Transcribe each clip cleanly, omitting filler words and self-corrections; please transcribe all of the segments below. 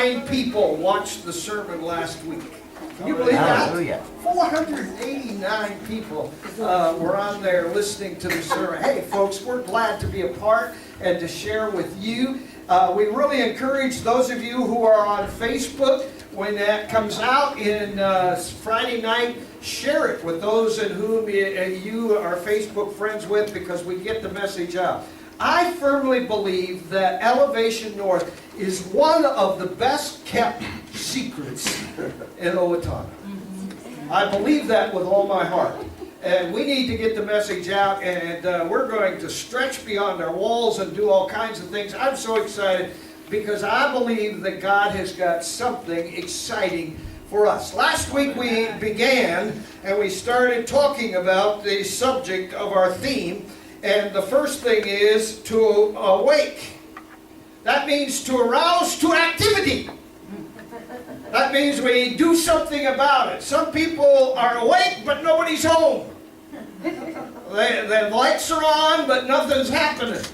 489 people watched the sermon last week. Can you believe that? Hallelujah. 489 people were on there listening to the sermon. Hey, folks, we're glad to be a part and to share with you. We really encourage those of you who are on Facebook, when that comes out in Friday night, share it with those in whom you are Facebook friends with, because we get the message out. I firmly believe that Elevation North is one of the best kept secrets in Owatonna. I believe that with all my heart. And we need to get the message out, and we're going to stretch beyond our walls and do all kinds of things. I'm so excited because I believe that God has got something exciting for us. Last week we began and we started talking about the subject of our theme, and the first thing is to awake. That means to arouse to activity. That means we do something about it. Some people are awake, but nobody's home. The lights are on, but nothing's happening.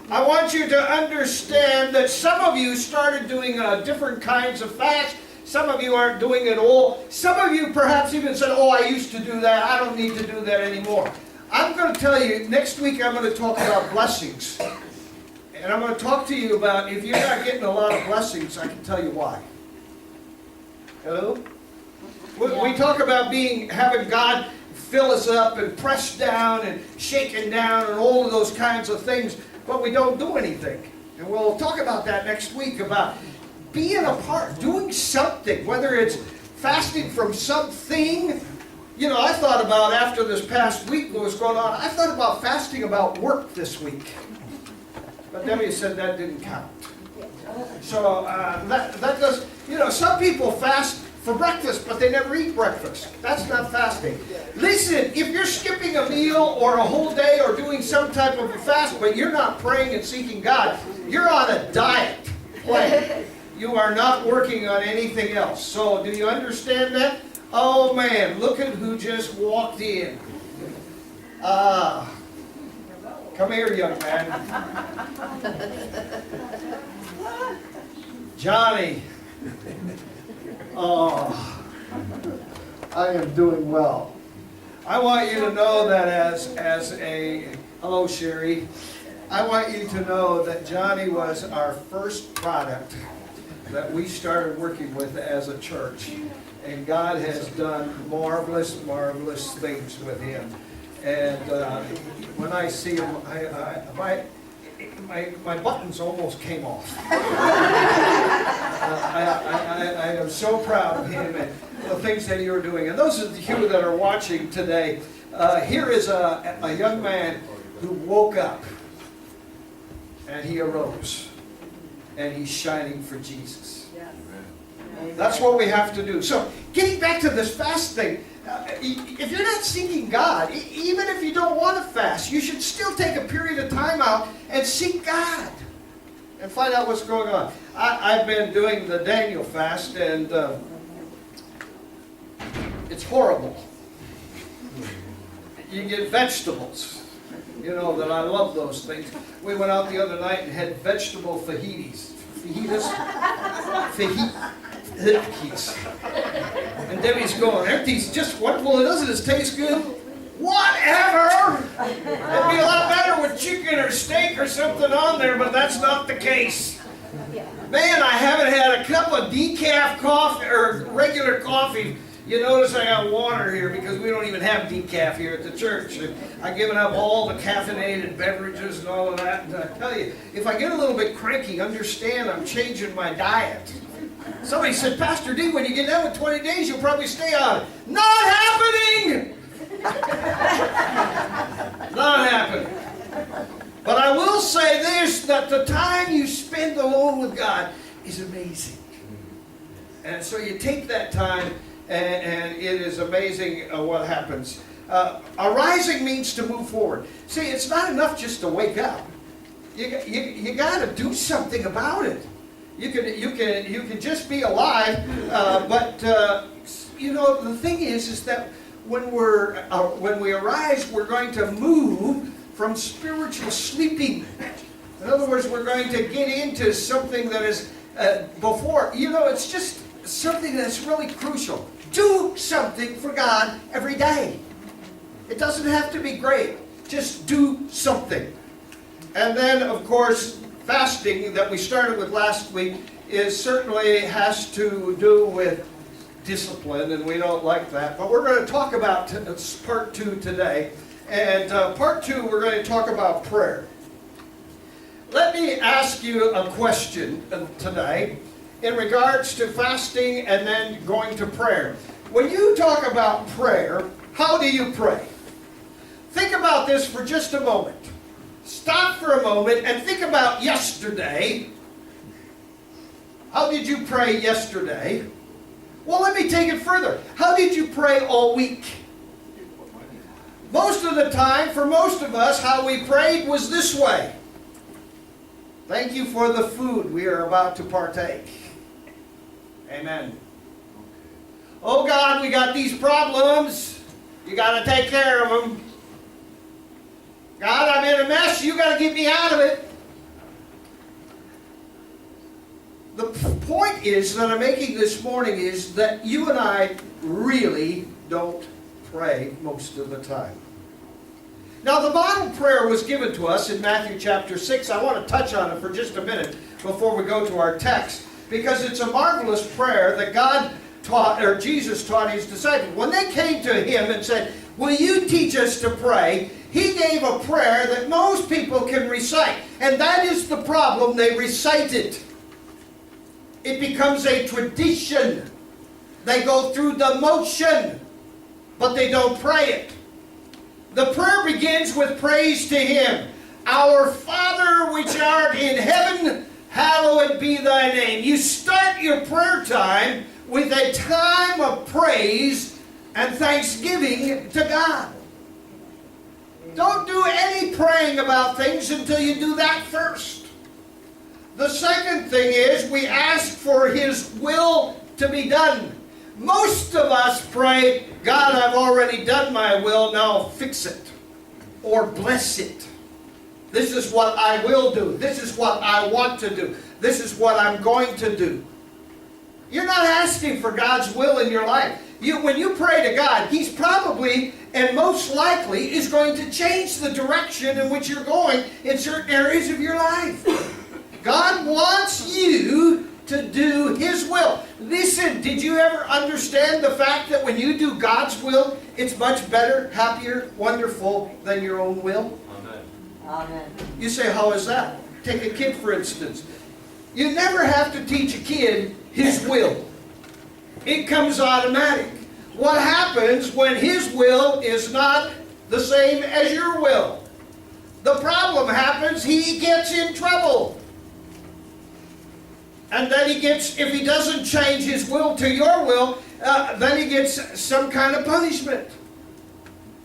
I want you to understand that some of you started doing different kinds of fasts. Some of you aren't doing it all. Some of you perhaps even said, oh, I used to do that. I don't need to do that anymore. I'm going to tell you, next week I'm going to talk about blessings. And I'm going to talk to you about, if you're not getting a lot of blessings, I can tell you why. Hello? We talk about having God fill us up and press down and shaken down and all of those kinds of things, but we don't do anything. And we'll talk about that next week, about being a part, doing something, whether it's fasting from something. You know, I thought about, after this past week, what was going on, I thought about fasting about work this week. But Debbie said that didn't count. So that does, you know, some people fast for breakfast, but they never eat breakfast. That's not fasting. Listen, if you're skipping a meal or a whole day or doing some type of a fast, but you're not praying and seeking God, you're on a diet plan. You are not working on anything else. So do you understand that? Oh man, look at who just walked in. Come here, young man. Johnny. Oh, I am doing well. I want you to know that as a, hello Sherry, I want you to know that Johnny was our first product that we started working with as a church. And God has done marvelous, marvelous things with him. And when I see him, my buttons almost came off. I am so proud of him and the things that you're doing. And those of you that are watching today, here is a young man who woke up and he arose and he's shining for Jesus. That's what we have to do. So, getting back to this fast thing, if you're not seeking God, even if you don't want to fast, you should still take a period of time out and seek God and find out what's going on. I've been doing the Daniel fast, and it's horrible. You get vegetables. You know that I love those things. We went out the other night and had vegetable fajitas. Fajitas. And Debbie's going, aren't these just wonderful? Doesn't this taste good? Whatever! It'd be a lot better with chicken or steak or something on there, but that's not the case. Man, I haven't had a cup of decaf coffee or regular coffee. You notice I got water here because we don't even have decaf here at the church. I've given up all the caffeinated beverages and all of that. And I tell you, if I get a little bit cranky, understand I'm changing my diet. Somebody said, Pastor D, when you get done with 20 days, you'll probably stay on it. Not happening! Not happening. But I will say this, that the time you spend alone with God is amazing. And so you take that time, and it is amazing what happens. Arising means to move forward. See, it's not enough just to wake up. You got to do something about it. You can just be alive, but you know, the thing is that when we arise, we're going to move from spiritual sleeping. In other words, we're going to get into something that is before. You know, it's just something that's really crucial. Do something for God every day. It doesn't have to be great. Just do something. And then, of course, fasting that we started with last week certainly has to do with discipline, and we don't like that. But we're going to talk about part 2 today. And part 2, we're going to talk about prayer. Let me ask you a question today in regards to fasting and then going to prayer. When you talk about prayer, how do you pray? Think about this for just a moment. Stop for a moment and think about yesterday. How did you pray yesterday? Well, let me take it further. How did you pray all week? Most of the time, for most of us, how we prayed was this way. Thank you for the food we are about to partake. Amen. Oh God, we got these problems. You got to take care of them. God, I'm in a mess. You got to get me out of it. The point is that I'm making this morning is that you and I really don't pray most of the time. Now, the model prayer was given to us in Matthew chapter 6. I want to touch on it for just a minute before we go to our text, because it's a marvelous prayer that God taught, or Jesus taught his disciples. When they came to him and said, will you teach us to pray? He gave a prayer that most people can recite. And that is the problem. They recite it. It becomes a tradition. They go through the motion, but they don't pray it. The prayer begins with praise to him. Our Father which art in heaven, hallowed be thy name. You start your prayer time with a time of praise and thanksgiving to God. Don't do any praying about things until you do that first. The second thing is we ask for his will to be done. Most of us pray, God, I've already done my will, now fix it. Or bless it. This is what I will do. This is what I want to do. This is what I'm going to do. You're not asking for God's will in your life. When you pray to God, he's probably and most likely is going to change the direction in which you're going in certain areas of your life. God wants you to do his will. Listen, did you ever understand the fact that when you do God's will, it's much better, happier, wonderful than your own will? Amen. Amen. You say, how is that? Take a kid, for instance. You never have to teach a kid his will. It comes automatic. What happens when his will is not the same as your will? The problem happens, he gets in trouble. And then he gets, if he doesn't change his will to your will, then he gets some kind of punishment.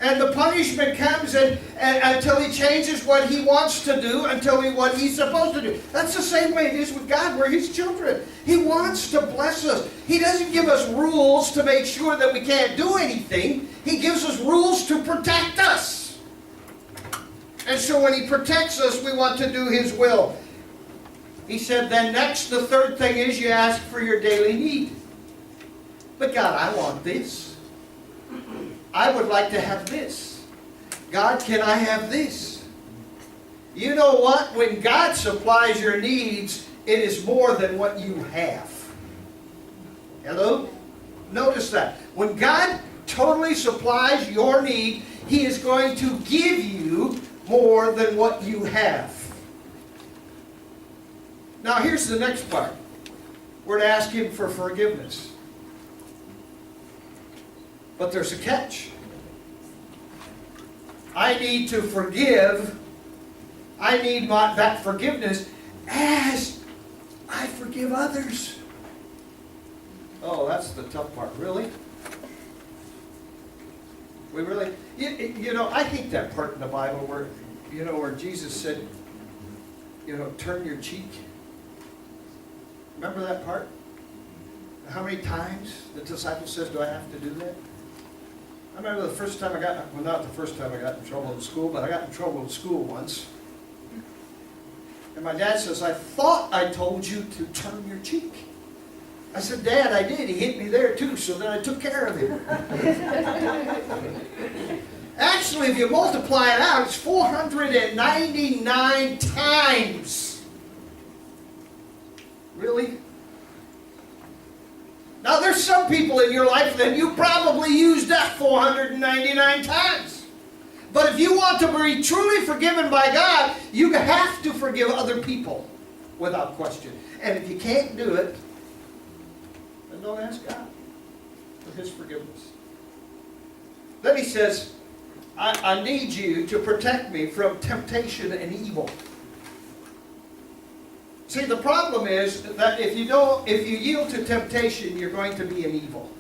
And the punishment comes until he changes what he wants to do, what he's supposed to do. That's the same way it is with God. We're his children. He wants to bless us. He doesn't give us rules to make sure that we can't do anything. He gives us rules to protect us. And so when he protects us, we want to do his will. He said, then next, the third thing is you ask for your daily need. But God, I want this. I would like to have this. God, can I have this? You know what? When God supplies your needs, it is more than what you have. Hello? Notice that. When God totally supplies your need, he is going to give you more than what you have. Now here's the next part. We're to ask him for forgiveness. But there's a catch. I need to forgive. I need that forgiveness as I forgive others. Oh, that's the tough part. Really? We really... You know, I hate that part in the Bible where Jesus said, turn your cheek. Remember that part? How many times the disciple says, do I have to do that? I remember the first time not the first time I got in trouble in school, but I got in trouble in school once. And And my dad says, I thought I told you to turn your cheek. I said, Dad, I did. He hit me there too, so then I took care of him. Actually, if you multiply it out, it's 499 times. Really? Now, there's some people in your life that you probably used that 499 times. But if you want to be truly forgiven by God, you have to forgive other people without question. And if you can't do it, then don't ask God for His forgiveness. Then he says, I need you to protect me from temptation and evil. See, the problem is that if you yield to temptation, you're going to be in evil.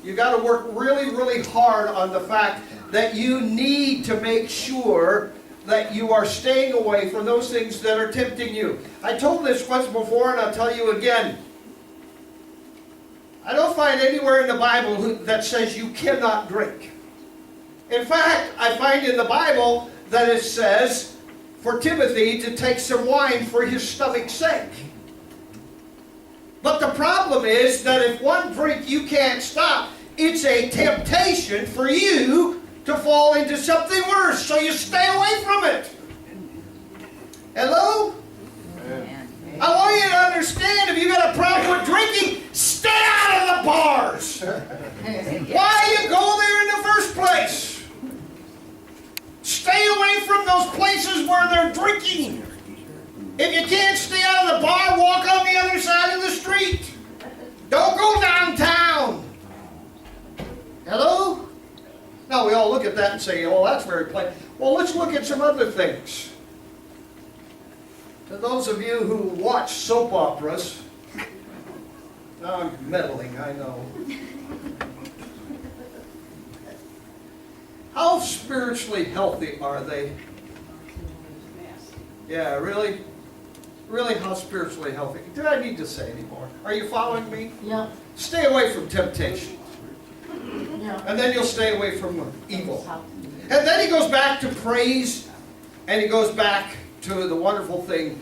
You've got to work really, really hard on the fact that you need to make sure that you are staying away from those things that are tempting you. I told this once before, and I'll tell you again. I don't find anywhere in the Bible that says you cannot drink. In fact, I find in the Bible that it says for Timothy to take some wine for his stomach's sake. But the problem is that if one drink you can't stop, it's a temptation for you to fall into something worse, so you stay away from it. Hello? Amen. I want you to understand, if you got a problem with drinking, stay out of the bars. Why you go there in the first place? Stay away from those places where they're drinking. If you can't stay out of the bar, walk on the other side of the street. Don't go downtown. Hello? Now we all look at that and say, oh, that's very plain. Well, let's look at some other things. To those of you who watch soap operas, now I'm meddling, I know. How spiritually healthy are they? Yeah, really? Really, how spiritually healthy? Do I need to say anymore? Are you following me? Yeah. Stay away from temptation. Yeah. And then you'll stay away from evil. And then he goes back to praise, and he goes back to the wonderful thing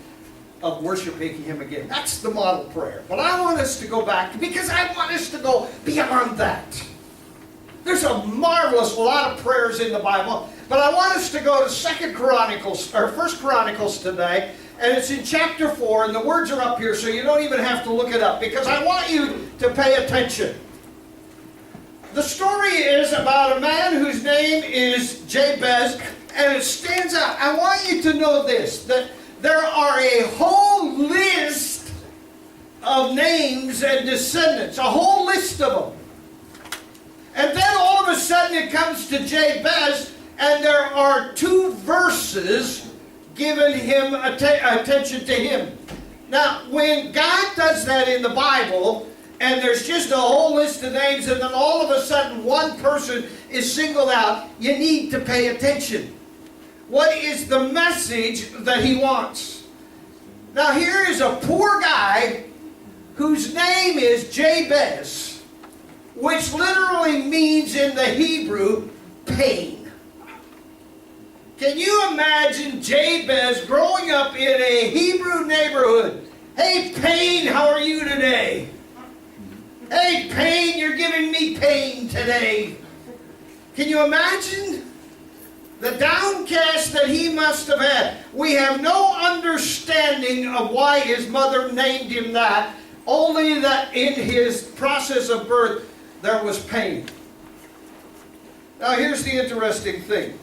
of worshiping Him again. That's the model prayer. But I want us to go back, because I want us to go beyond that. There's a marvelous lot of prayers in the Bible, but I want us to go to 2 Chronicles, or 1 Chronicles today, and it's in chapter 4, and the words are up here, so you don't even have to look it up, because I want you to pay attention. The story is about a man whose name is Jabez, and it stands out. I want you to know this, that there are a whole list of names and descendants, a whole list of them. And then all of a sudden it comes to Jabez, and there are 2 verses giving him attention to him. Now, when God does that in the Bible, and there's just a whole list of names, and then all of a sudden one person is singled out, you need to pay attention. What is the message that he wants? Now here is a poor guy whose name is Jabez, which literally means in the Hebrew, pain. Can you imagine Jabez growing up in a Hebrew neighborhood? Hey, pain, how are you today? Hey, pain, you're giving me pain today. Can you imagine the downcast that he must have had? We have no understanding of why his mother named him that, only that in his process of birth there was pain. Now here's the interesting thing.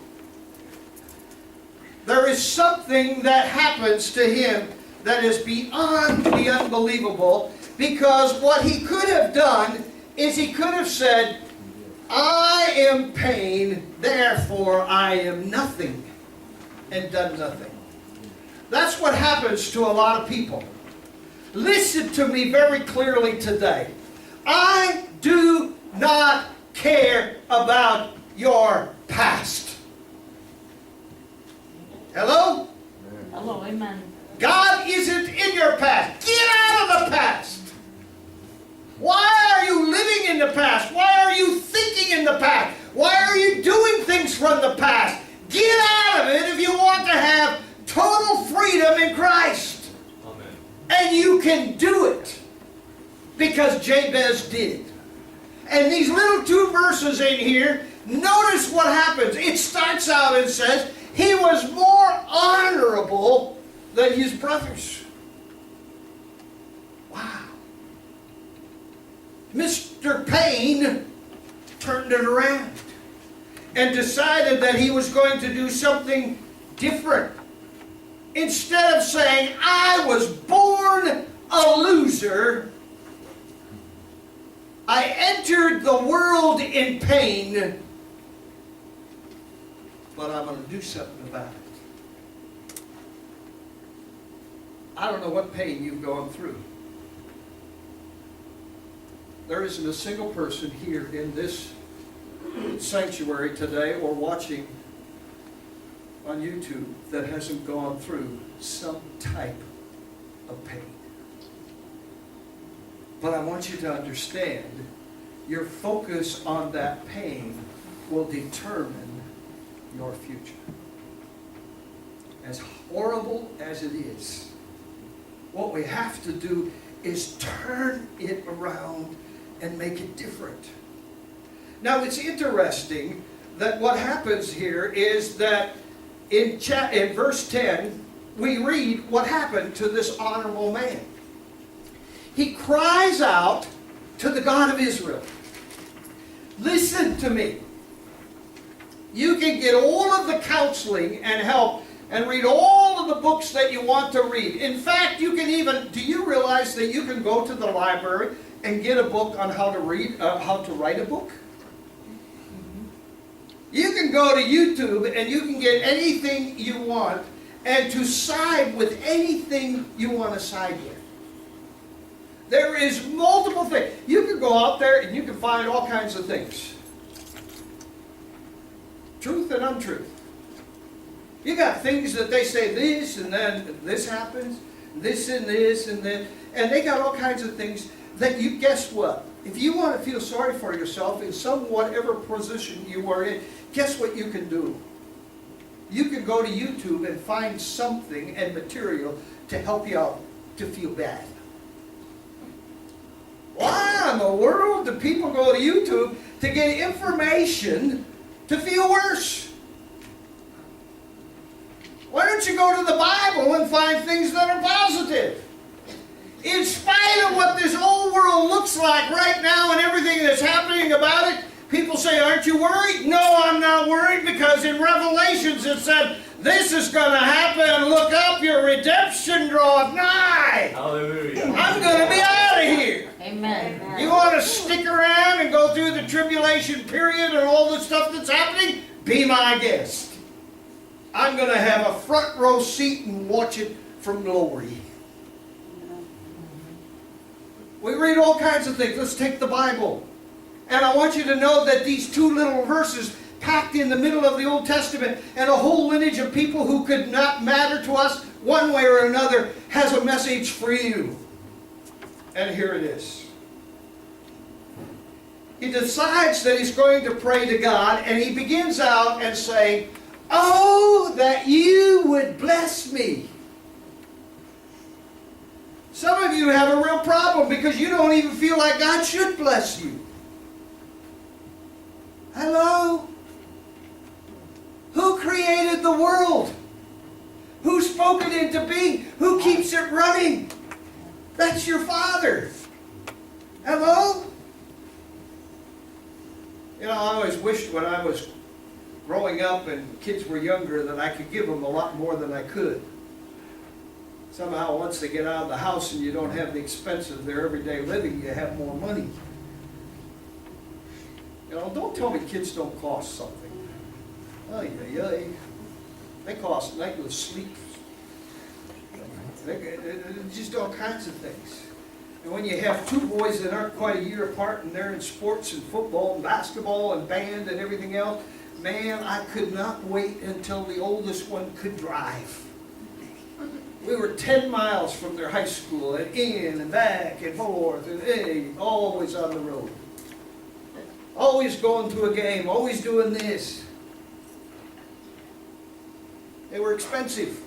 There is something that happens to him that is beyond the unbelievable, because what he could have done is he could have said, I am pain, therefore I am nothing, and done nothing. That's what happens to a lot of people. Listen to me very clearly today. I do not care about your past. Hello? Hello, amen. God isn't in your past. Get out of the past. Why are you living in the past? Why are you thinking in the past? Why are you doing things from the past? Get out of it if you want to have total freedom because Jabez did. And these little 2 verses in here, notice what happens. It starts out and says, he was more honorable than his brothers. Wow. Mr. Payne turned it around and decided that he was going to do something different. Instead of saying, I was born a loser, I entered the world in pain, but I'm going to do something about it. I don't know what pain you've gone through. There isn't a single person here in this sanctuary today or watching on YouTube that hasn't gone through some type of pain. But I want you to understand, your focus on that pain will determine your future. As horrible as it is, what we have to do is turn it around and make it different. Now it's interesting that what happens here is that in verse 10, we read what happened to this honorable man. He cries out to the God of Israel. Listen to me. You can get all of the counseling and help and read all of the books that you want to read. In fact, you can even, do you realize that you can go to the library and get a book on how to read, how to write a book? You can go to YouTube and you can get anything you want and to side with anything you want to side with. There is multiple things. You can go out there and you can find all kinds of things. Truth and untruth. You got things that they say this and then this happens, this and this and then, and they got all kinds of things that you, guess what? If you want to feel sorry for yourself in some whatever position you are in, guess what you can do? You can go to YouTube and find something and material to help you out to feel bad. Why in the world do people go to YouTube to get information to feel worse? Why don't you go to the Bible and find things that are positive? In spite of what this old world looks like right now and everything that's happening about it, people say, aren't you worried? No, I'm not worried, because in Revelations it said, this is going to happen. Look up, your redemption draweth nigh. Hallelujah. I'm going to be out of here. Amen. You want to stick around and go through the tribulation period and all the stuff that's happening? Be my guest. I'm going to have a front row seat and watch it from glory. We read all kinds of things. Let's take the Bible. And I want you to know that these 2 little verses packed in the middle of the Old Testament and a whole lineage of people who could not matter to us one way or another has a message for you. And here it is. He decides that he's going to pray to God, and he begins out and saying, oh, that you would bless me. Some of you have a real problem because you don't even feel like God should bless you. Hello? Who created the world? Who spoke it into being? Who keeps it running? That's your Father. Hello? You know, I always wished when I was growing up and kids were younger that I could give them a lot more than I could. Somehow once they get out of the house and you don't have the expense of their everyday living, you have more money. You know, don't tell me kids don't cost something. Ay, ay, ay. They cost nightly sleep. They just all kinds of things. And when you have 2 boys that aren't quite a year apart and they're in sports and football and basketball and band and everything else, man, I could not wait until the oldest one could drive. We were 10 miles from their high school and in and back and forth and hey, always on the road. Always going to a game, always doing this. They were expensive.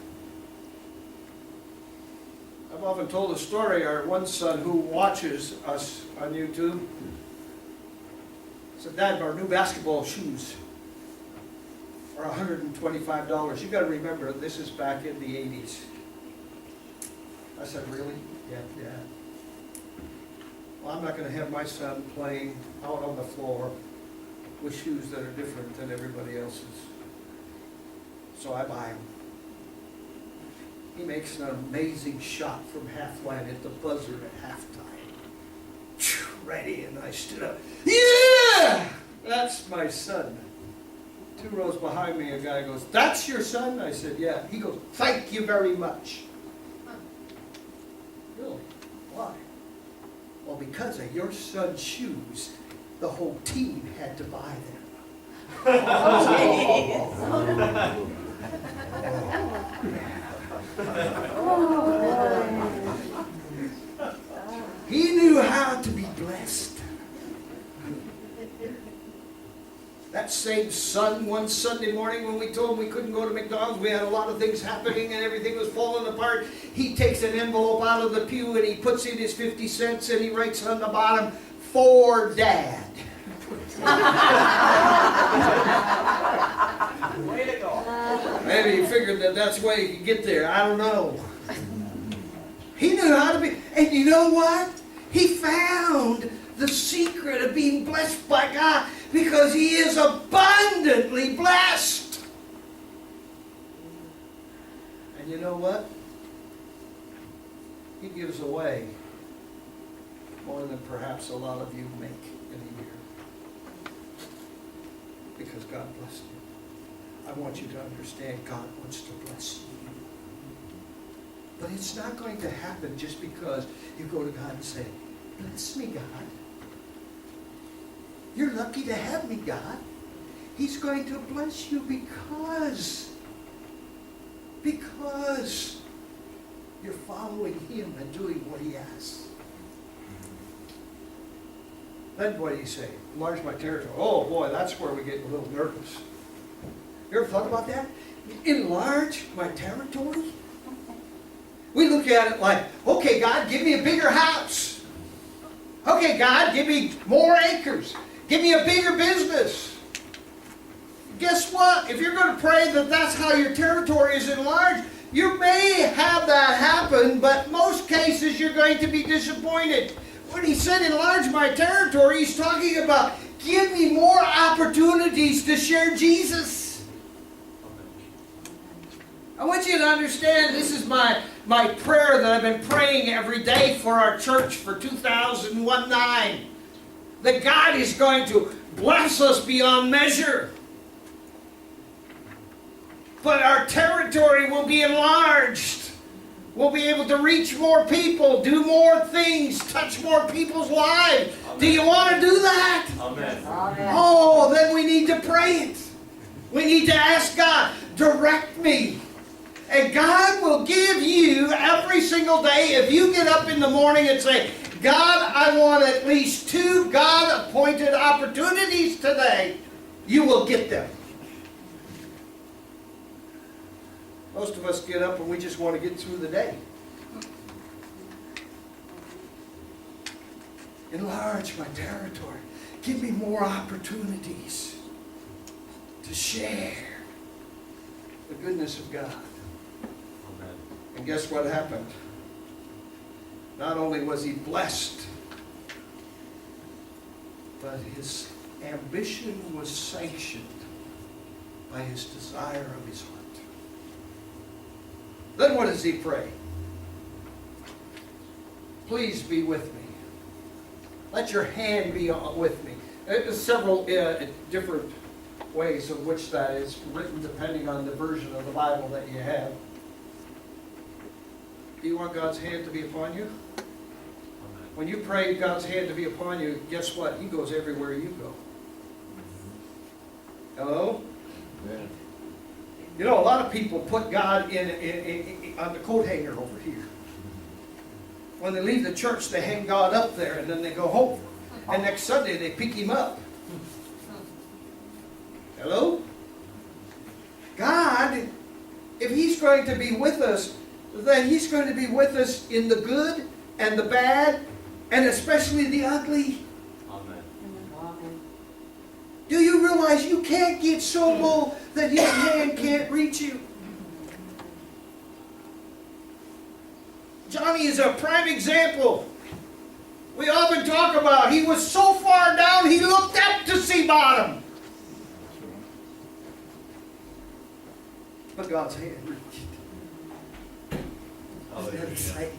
I I've often told a story. Our one son who watches us on YouTube said, "Dad, our new basketball shoes are $125. You got to remember, this is back in the 80s. I said, "Really?" "Yeah." "Well, I'm not going to have my son playing out on the floor with shoes that are different than everybody else's. So I buy them." He makes an amazing shot from half line at the buzzer at halftime. Phew, ready, and I stood up. "Yeah! That's my son." 2 rows behind me, a guy goes, "That's your son?" I said, "Yeah." He goes, "Thank you very much." Really? Why? "Well, because of your son's shoes, the whole team had to buy them." He knew how to be blessed. That same son, one Sunday morning when we told him we couldn't go to McDonald's, we had a lot of things happening and everything was falling apart, he takes an envelope out of the pew and he puts in his 50 cents and he writes on the bottom, "For Dad." Way to go. Maybe he figured that that's the way he could get there. I don't know. He knew how to be, and you know what? He found the secret of being blessed by God because he is abundantly blessed. And you know what? He gives away more than perhaps a lot of you make in a year. Because God blessed you. I want you to understand God wants to bless you. But it's not going to happen just because you go to God and say, "Bless me, God. You're lucky to have me, God." He's going to bless you because you're following Him and doing what He asks. Then what do you say? Enlarge my territory. Oh boy, that's where we get a little nervous. You ever thought about that? Enlarge my territory? We look at it like, "Okay, God, give me a bigger house. Okay, God, give me more acres. Give me a bigger business." Guess what? If you're going to pray that that's how your territory is enlarged, you may have that happen, but most cases you're going to be disappointed. When he said enlarge my territory, he's talking about give me more opportunities to share Jesus. I want you to understand this is my prayer that I've been praying every day for our church for 2019. That God is going to bless us beyond measure. But our territory will be enlarged. We'll be able to reach more people, do more things, touch more people's lives. Amen. Do you want to do that? Amen. Oh, then we need to pray it. We need to ask God, direct me. And God will give you every single day, if you get up in the morning and say, "God, I want at least 2 God-appointed opportunities today," you will get them. Most of us get up and we just want to get through the day. Enlarge my territory. Give me more opportunities to share the goodness of God. And guess what happened? Not only was he blessed, but his ambition was sanctioned by his desire of his heart. Then what does he pray? "Please be with me. Let your hand be with me." There's several different ways in which that is written depending on the version of the Bible that you have. Do you want God's hand to be upon you? When you pray God's hand to be upon you, guess what? He goes everywhere you go. Hello? Amen. You know, a lot of people put God on the coat hanger over here. When they leave the church, they hang God up there and then they go home. And next Sunday, they pick him up. Hello? God, if he's going to be with us, that He's going to be with us in the good and the bad, and especially the ugly. Amen. Do you realize you can't get so low that His hand can't reach you? Johnny is a prime example. We often talk about he was so far down he looked up to see bottom. But God's hand reached. Isn't that exciting?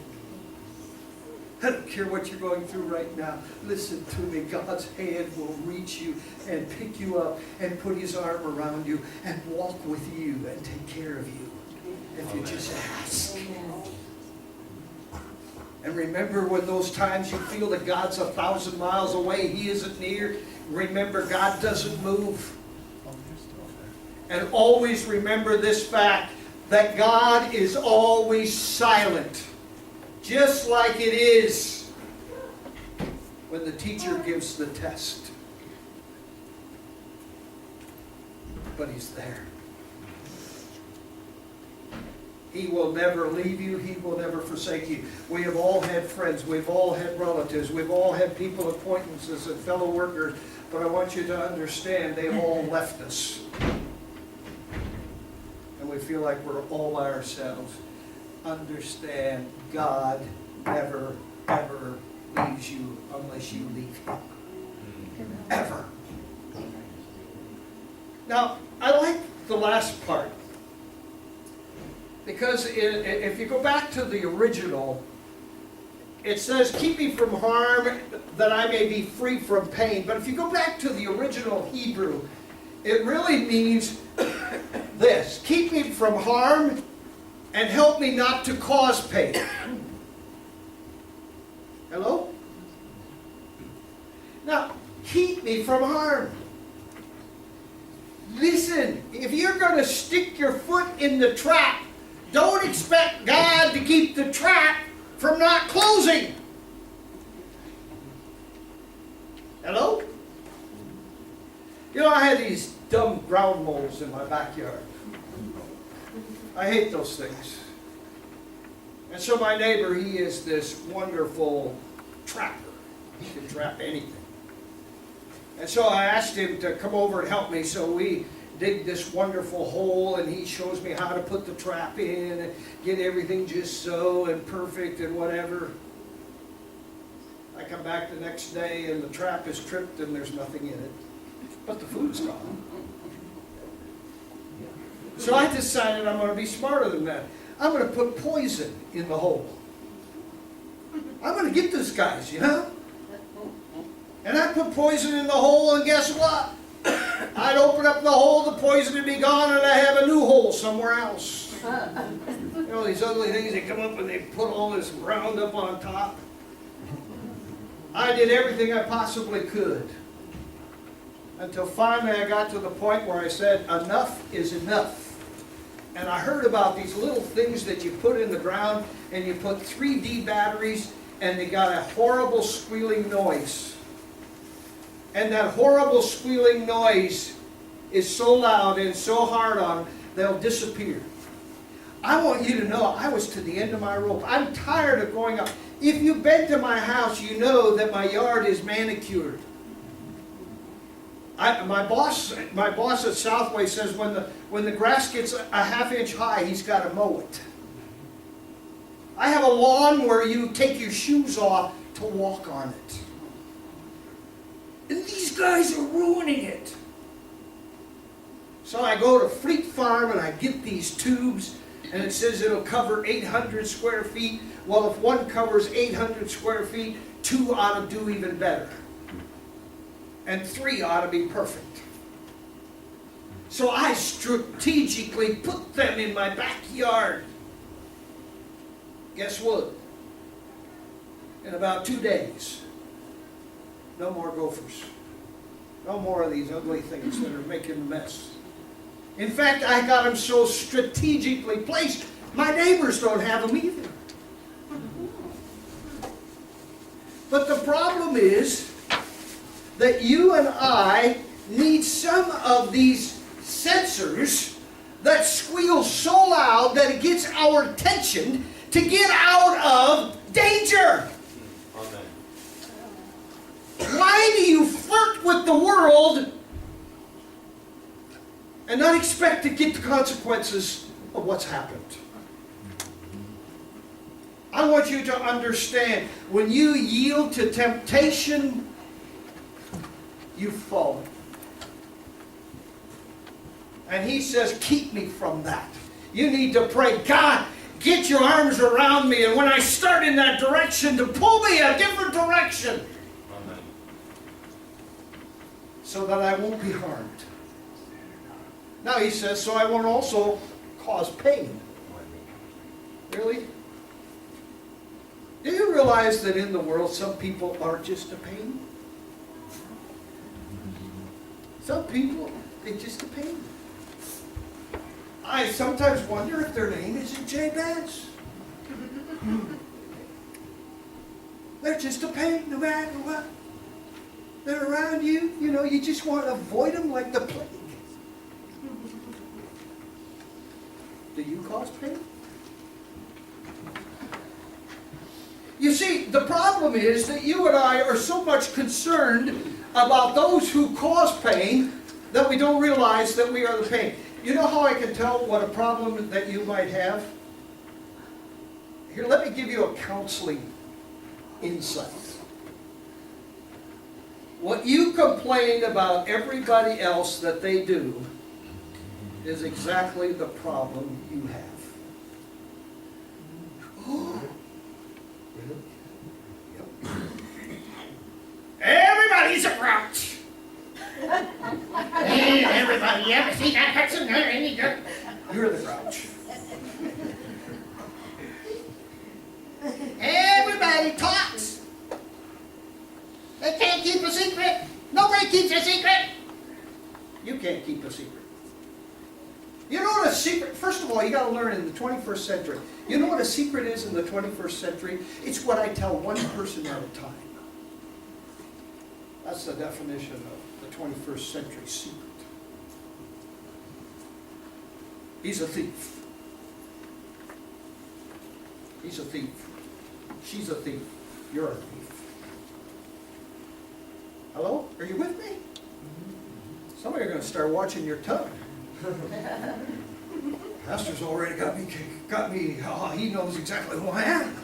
I don't care what you're going through right now. Listen to me. God's hand will reach you and pick you up and put His arm around you and walk with you and take care of you. If you just ask. And remember, when those times you feel that God's 1,000 miles away, He isn't near, remember God doesn't move. And always remember this fact, that God is always silent. Just like it is when the teacher gives the test. But He's there. He will never leave you. He will never forsake you. We have all had friends. We've all had relatives. We've all had people, acquaintances, and fellow workers. But I want you to understand, they've all left us. And we feel like we're all by ourselves. Understand, God never, ever leaves you unless you leave Him. Ever. Now, I like the last part. Because if you go back to the original, it says, keep me from harm that I may be free from pain. But if you go back to the original Hebrew, it really means this. Keep me from harm and help me not to cause pain. Hello? Now, keep me from harm. Listen, if you're going to stick your foot in the trap, don't expect God to keep the trap from not closing. Hello? You know, I had these dumb ground moles in my backyard. I hate those things. And so my neighbor, he is this wonderful trapper. He can trap anything. And so I asked him to come over and help me, so we dig this wonderful hole, and he shows me how to put the trap in and get everything just so and perfect and whatever. I come back the next day and the trap is tripped and there's nothing in it, but the food's gone. So I decided I'm going to be smarter than that. I'm going to put poison in the hole. I'm going to get these guys, you know? And I put poison in the hole, and guess what? I'd open up the hole, the poison would be gone, and I have a new hole somewhere else. You know, these ugly things, they come up and they put all this Roundup on top. I did everything I possibly could. Until finally I got to the point where I said, enough is enough. And I heard about these little things that you put in the ground, and you put 3D batteries, and they got a horrible squealing noise. And that horrible squealing noise is so loud and so hard on, they'll disappear. I want you to know, I was to the end of my rope. I'm tired of going up. If you've been to my house, you know that my yard is manicured. My boss at Southway says when the grass gets a half-inch high, he's got to mow it. I have a lawn where you take your shoes off to walk on it. And these guys are ruining it. So I go to Fleet Farm and I get these tubes, and it says it'll cover 800 square feet. Well, if one covers 800 square feet, 2 ought to do even better. And 3 ought to be perfect. So I strategically put them in my backyard. Guess what? In about 2 days, no more gophers. No more of these ugly things that are making a mess. In fact, I got them so strategically placed, my neighbors don't have them either. But the problem is that you and I need some of these sensors that squeals so loud that it gets our attention to get out of danger. Amen. Why do you flirt with the world and not expect to get the consequences of what's happened? I want you to understand, when you yield to temptation, you've fallen. And he says, keep me from that. You need to pray, God, get your arms around me, and when I start in that direction, to pull me a different direction. Amen. So that I won't be harmed. Now he says, so I won't also cause pain. Really? Do you realize that in the world some people are just a pain? Some people, they're just a pain. I sometimes wonder if their name isn't Jabez. They're just a pain no matter what. They're around you, you know, you just want to avoid them like the plague. Do you cause pain? You see, the problem is that you and I are so much concerned about those who cause pain that we don't realize that we are the pain. You know how I can tell what a problem that you might have? Here, let me give you a counseling insight. What you complain about everybody else that they do is exactly the problem you have. Yep. Everybody's a grouch. Hey, everybody, you ever see that person? You're the grouch. Everybody talks. They can't keep a secret. Nobody keeps a secret. You can't keep a secret. You know what a secret, first of all, you got to learn in the 21st century. You know what a secret is in the 21st century? It's what I tell one person at a time. That's the definition of the 21st century secret. He's a thief. He's a thief. She's a thief. You're a thief. Hello? Are you with me? Some of you are going to start watching your tongue. Pastor's already got me, oh, he knows exactly who I am.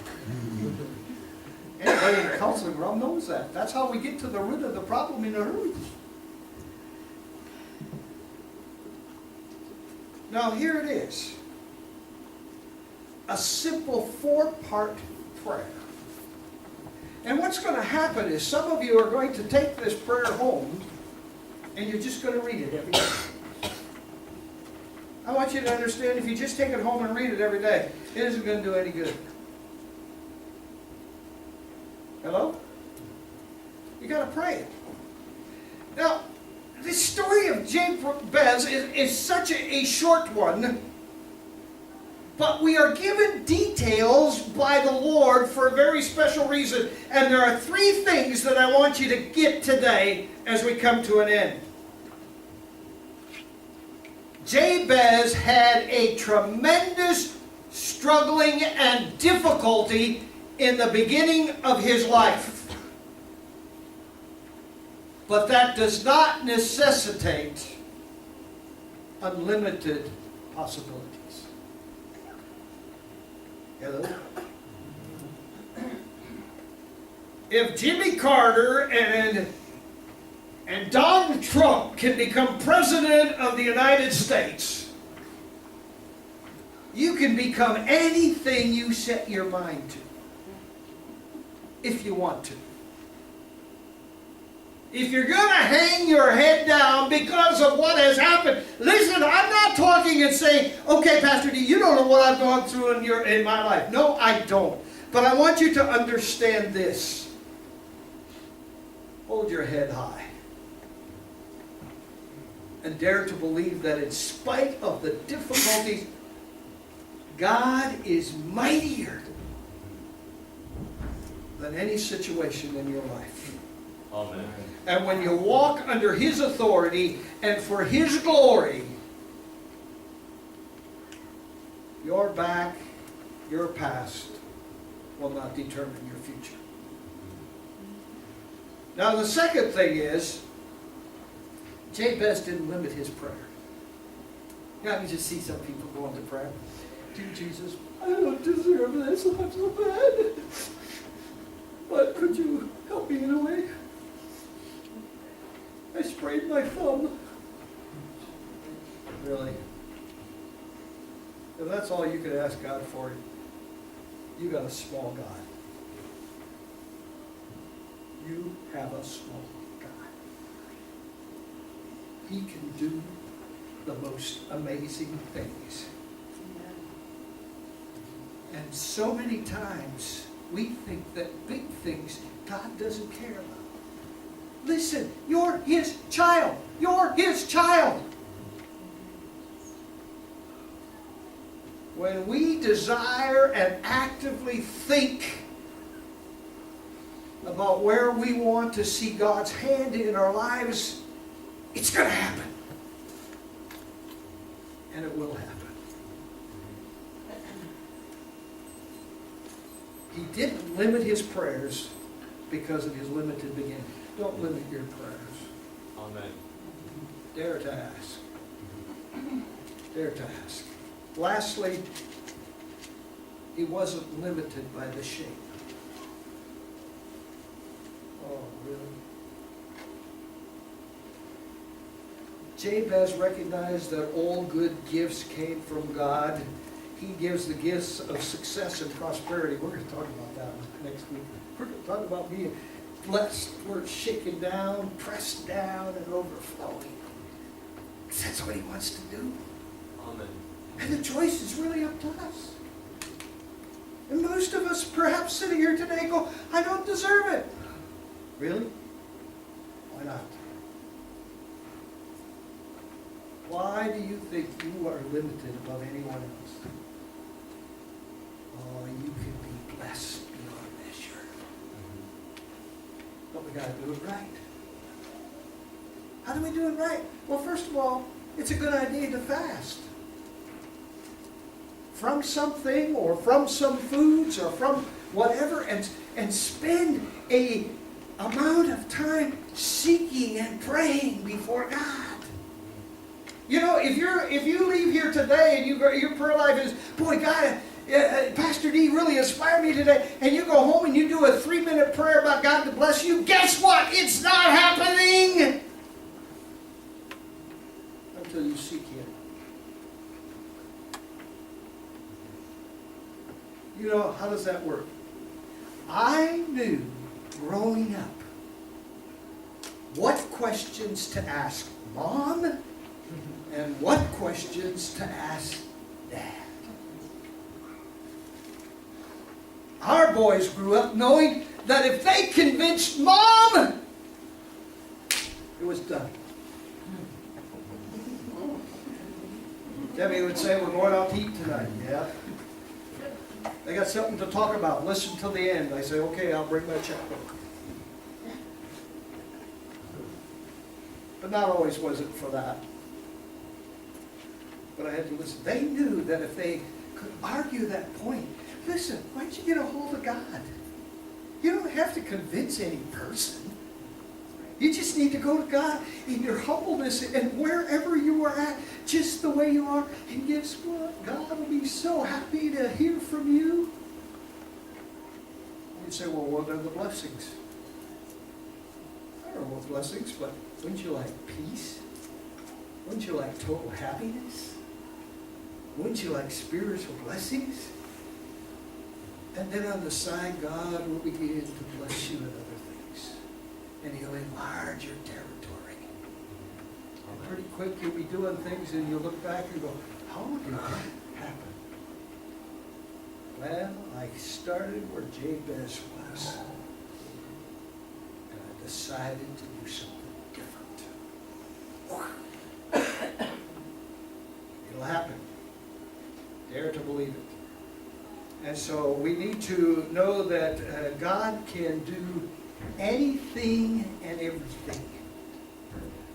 Anybody in the counseling realm knows that. That's how we get to the root of the problem in a hurry. Now here it is. A simple 4-part prayer. And what's going to happen is some of you are going to take this prayer home and you're just going to read it every day. I want you to understand, if you just take it home and read it every day, it isn't going to do any good. Hello? You got to pray it. Now, this story of Jabez is such a short one, but we are given details by the Lord for a very special reason. And there are 3 things that I want you to get today as we come to an end. Jabez had a tremendous struggling and difficulty in the beginning of his life. But that does not necessitate unlimited possibilities. Hello? If Jimmy Carter and Donald Trump can become president of the United States, you can become anything you set your mind to, if you want to. If you're going to hang your head down because of what has happened, listen, I'm not talking and saying, okay, Pastor D, you don't know what I've gone through in my life. No, I don't. But I want you to understand this. Hold your head high. And dare to believe that in spite of the difficulties, God is mightier than any situation in your life. Amen. And when you walk under His authority and for His glory, Your back, your past will not determine your future. Now the second thing is, Jabez didn't limit his prayer. You know, I can just see some people going to prayer. Dear Jesus, I don't deserve this. I'm so bad. But could you help me in a way? I sprained my thumb. Really? If that's all you could ask God for, you got a small God. You have a small God. He can do the most amazing things. And so many times we think that big things God doesn't care about. Listen, you're His child. You're His child. When we desire and actively think about where we want to see God's hand in our lives, it's going to happen. And it will happen. He didn't limit his prayers because of his limited beginning. Don't limit your prayers. Amen. Dare to ask. Dare to ask. Lastly, he wasn't limited by the shape. Oh, really? Jabez recognized that all good gifts came from God. He gives the gifts of success and prosperity. We're going to talk about that next week. We're going to talk about being blessed. We're shaken down, pressed down, and overflowing. That's what he wants to do. Amen. And the choice is really up to us. And most of us, perhaps sitting here today, go, I don't deserve it. Really? Why not? Why do you think you are limited above anyone else? Oh, you can be blessed beyond measure. But we got to do it right. How do we do it right? Well, first of all, it's a good idea to fast. From something or from some foods or from whatever, and spend a amount of time seeking and praying before God. You know, if you leave here today and your prayer life is, boy, God, Pastor D really inspired me today, and you go home and you do a 3-minute prayer about God to bless you, guess what? It's not happening until you seek Him. You know, how does that work? I knew growing up what questions to ask Mom and what questions to ask Dad. Our boys grew up knowing that if they convinced Mom, it was done. Debbie would say, we're going out to eat tonight. Yeah. They got something to talk about. Listen till the end. I say, okay, I'll bring my checkbook. But not always was it for that. But I had to listen. They knew that if they could argue that point, listen, why don't you get a hold of God? You don't have to convince any person. You just need to go to God in your humbleness and wherever you are at, just the way you are. And guess what? God will be so happy to hear from you. You say, well, what are the blessings? I don't know what blessings, but wouldn't you like peace? Wouldn't you like total happiness? Wouldn't you like spiritual blessings? And then on the side, God will begin to bless you in other things. And He'll enlarge your territory. And pretty quick you'll be doing things and you'll look back and go, how did that happen? Well, I started where Jabez was. And I decided to do something different. It'll happen. Dare to believe it. And so we need to know that God can do anything and everything.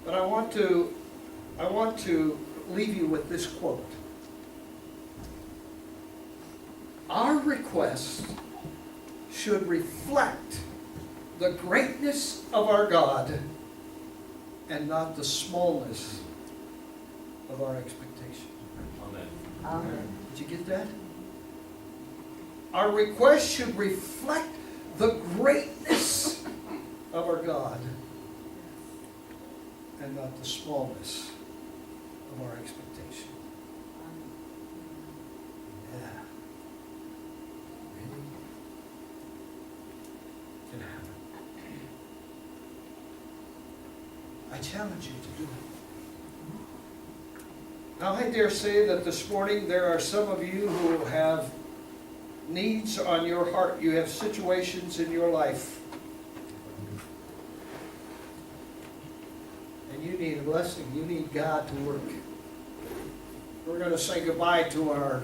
But I want to leave you with this quote. our request should reflect the greatness of our God and not the smallness of our expectation. Amen. Amen. Did you get that? Our request should reflect the greatness of our God and not the smallness of our expectation. Yeah. Really? Can happen. I challenge you to do it. Now, I dare say that this morning there are some of you who have needs on your heart. You have situations in your life. And you need a blessing. You need God to work. We're going to say goodbye to our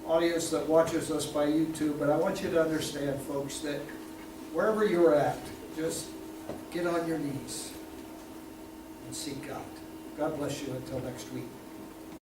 audience that watches us by YouTube, but I want you to understand, folks, that wherever you're at, just get on your knees and seek God. God bless you until next week.